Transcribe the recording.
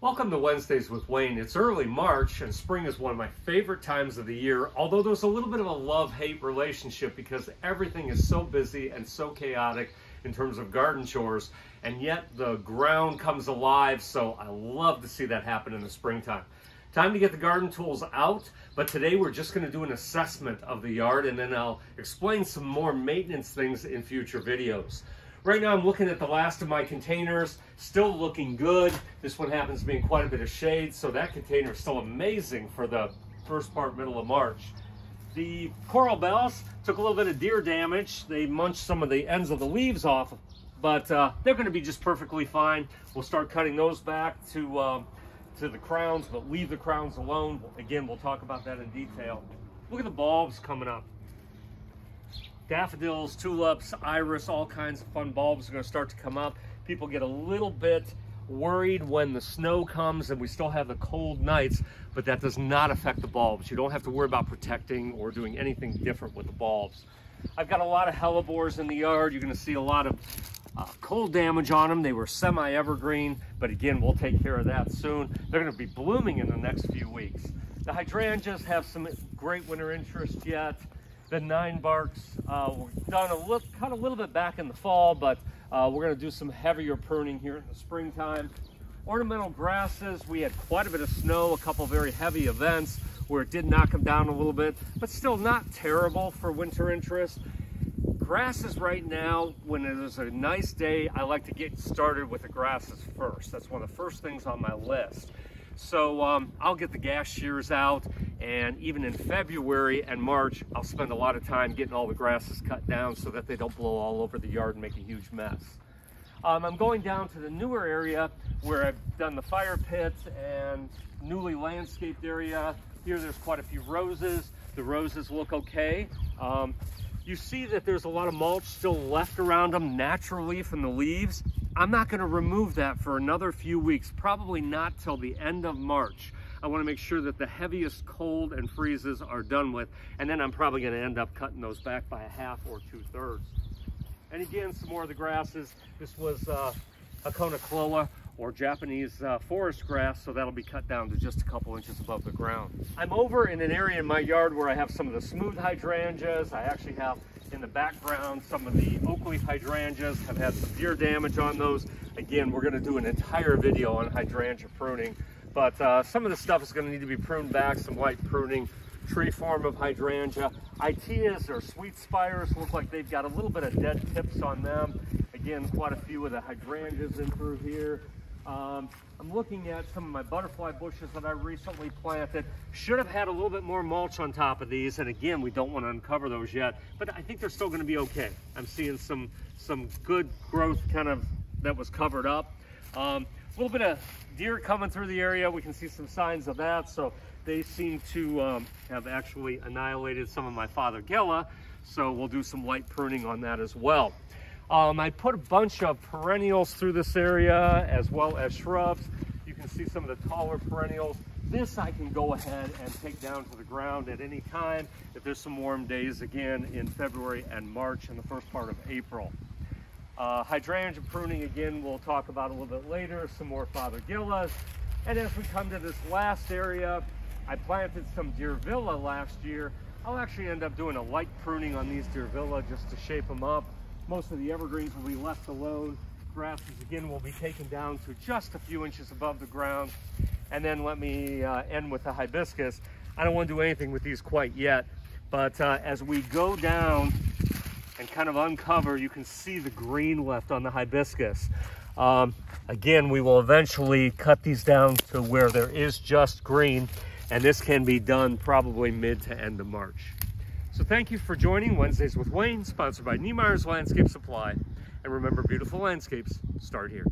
Welcome to Wednesdays with Wayne. It's early March and spring is one of my favorite times of the year, although there's a little bit of a love-hate relationship because everything is so busy and so chaotic in terms of garden chores, and yet the ground comes alive, so I love to see that happen in the springtime. Time to get the garden tools out, but today we're just going to do an assessment of the yard and then I'll explain some more maintenance things in future videos. Right now I'm looking at the last of my containers, still looking good. This one happens to be in quite a bit of shade, so that container is still amazing for the first part, middle of March. The coral bells took a little bit of deer damage. They munched some of the ends of the leaves off, but they're going to be just perfectly fine. We'll start cutting those back to the crowns, but leave the crowns alone. Again, we'll talk about that in detail. Look at the bulbs coming up. Daffodils, tulips, iris, all kinds of fun bulbs are going to start to come up. People get a little bit worried when the snow comes and we still have the cold nights, but that does not affect the bulbs. You don't have to worry about protecting or doing anything different with the bulbs. I've got a lot of hellebores in the yard. You're going to see a lot of cold damage on them. They were semi-evergreen, but again, we'll take care of that soon. They're going to be blooming in the next few weeks. The hydrangeas have some great winter interest yet. The 9-barks were done cut a little bit back in the fall, but we're going to do some heavier pruning here in the springtime. Ornamental grasses, we had quite a bit of snow, a couple very heavy events where it did knock them down a little bit, but still not terrible for winter interest. Grasses right now, when it is a nice day, I like to get started with the grasses first. That's one of the first things on my list. So I'll get the gas shears out, and even in February and March, I'll spend a lot of time getting all the grasses cut down so that they don't blow all over the yard and make a huge mess. I'm going down to the newer area where I've done the fire pits and newly landscaped area. Here there's quite a few roses. The roses look okay. You see that there's a lot of mulch still left around them naturally from the leaves. I'm not going to remove that for another few weeks, probably not till the end of March. I want to make sure that the heaviest cold and freezes are done with, and then I'm probably going to end up cutting those back by 1/2 or 2/3. And again, some more of the grasses. This was Aconocloa, or Japanese forest grass, so that'll be cut down to just a couple inches above the ground. I'm over in an area in my yard where I have some of the smooth hydrangeas. I actually have in the background some of the oak leaf hydrangeas, have had some deer damage on those. Again, we're gonna do an entire video on hydrangea pruning, but some of the stuff is gonna need to be pruned back, some light pruning. Tree form of hydrangea. Iteas or sweet spires look like they've got a little bit of dead tips on them. Again, quite a few of the hydrangeas in through here. I'm looking at some of my butterfly bushes that I recently planted. Should have had a little bit more mulch on top of these, and again, we don't want to uncover those yet, but I think they're still going to be okay. I'm seeing some good growth kind of that was covered up. A little bit of deer coming through the area. We can see some signs of that, so they seem to have actually annihilated some of my Fothergilla, so we'll do some light pruning on that as well. I put a bunch of perennials through this area as well as shrubs. You can see some of the taller perennials. This I can go ahead and take down to the ground at any time if there's some warm days again in February and March and the first part of April. Hydrangea pruning, again, we'll talk about a little bit later, some more Fothergillas. And as we come to this last area, I planted some Deervilla last year. I'll actually end up doing a light pruning on these Deervilla just to shape them up. Most of the evergreens will be left alone. Grasses, again, will be taken down to just a few inches above the ground. And then let me end with the hibiscus. I don't want to do anything with these quite yet, but as we go down and kind of uncover, you can see the green left on the hibiscus. Again, we will eventually cut these down to where there is just green, and this can be done probably mid to end of March. So thank you for joining Wednesdays with Wayne, sponsored by Niemeyer's Landscape Supply. And remember, beautiful landscapes start here.